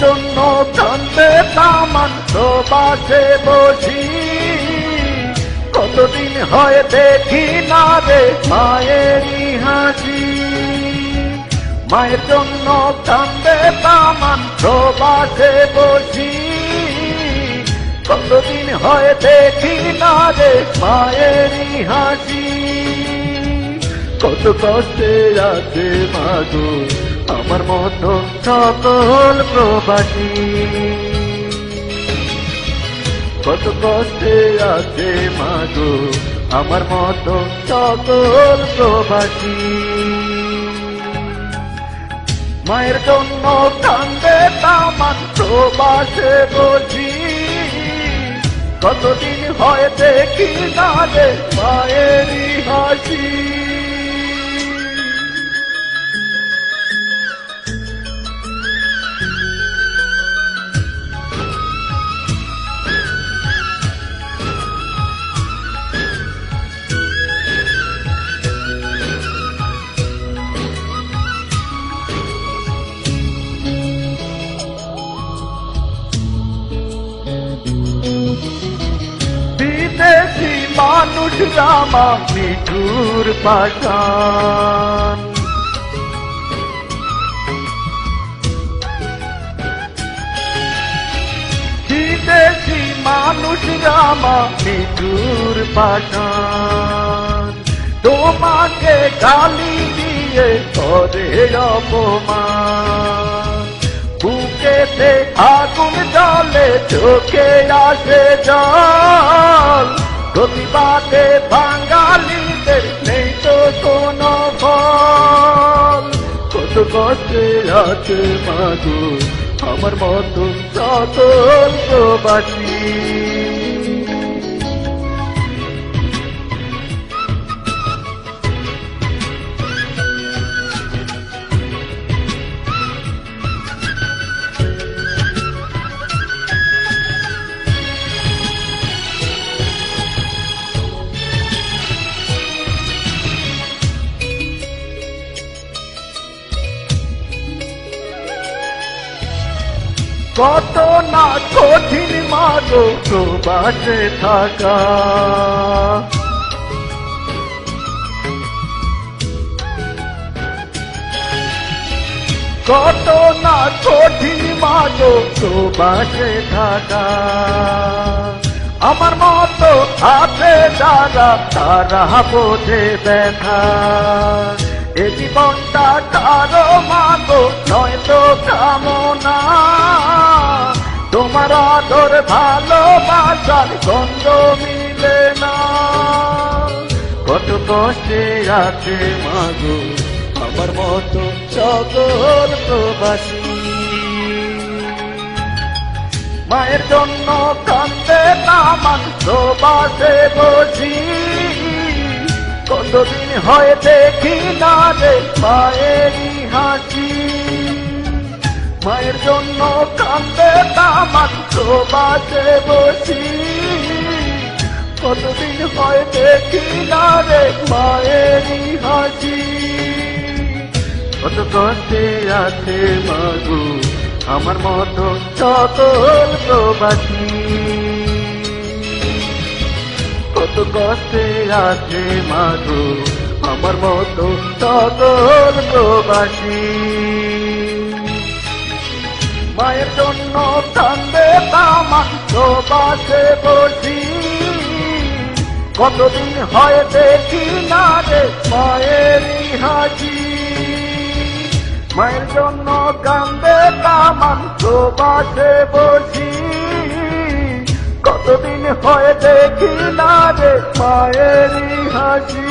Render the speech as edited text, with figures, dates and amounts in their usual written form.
জন্য কান্দে তামান প্রবাসে বসি, কতদিন হয় দেখি না রে মায়েরই হাসি। মায়ের জন্য কান্দে তামান প্রবাসে বসি, কতদিন হয় দেখি না রে মায়েরই হাসি। কত কষ্টে আছে মাগো আমার মতো সকল প্রবাসী, কত কষ্টে আছে মাগো আমার মতো সকল প্রবাসী। মায়ের জন্য কান্দে তামান প্রবাসে বসি, কতদিন হয় দেখি না রে মায়েরই হাসি। বিদেশি মানুষরা মিঠুর পাষাণ, বিদেশি মানুষরা মিঠুর পাষাণ। তোমাকে গালি দিয়ে করে অপমান, বুকেতে আগুন জ্বলে চোখে আসে জল। প্রতিবাদে বাঙালিদের নেই তো কোনো ফল, কত কষ্টে আছে মাগো আমার মতো সকল প্রবাসী। কত না কঠিন মাগো প্রবাসে থাকা, কত না কঠিন মাগো প্রবাসে থাকা। আমার মতো আছে যারা তারা বোঝে ব্যথা, এ জীবনটা কারো মাগো নয় তো কামনা। তোমার আদর ভালোবাসার গন্ধ মিলে না, কত কষ্টে আছে মাগো আমার মতো সকল প্রবাসী। মায়ের জন্য কান্দে তামান প্রবাসে বসি, কতদিন হয় দেখি না রে মায়েরই হাসি। মায়ের জন্য কান্দে তামান প্রবাসে বসি, কতদিন হয় দেখি না রে মায়েরই হাসি। কত কষ্টে আছে মাগো আমার মতো সকল প্রবাসী, কত কষ্টে আছে মাগো আমার মতো সকল প্রবাসী। মায়ের জন্য কান্দে তামান প্রবাসে বসি, কতদিন হয় দেখি না রে মায়েরই হাসি। মায়ের জন্য কান্দে তামান প্রবাসে বসি, কতদিন হয় দেখি না রে মায়েরই হাসি।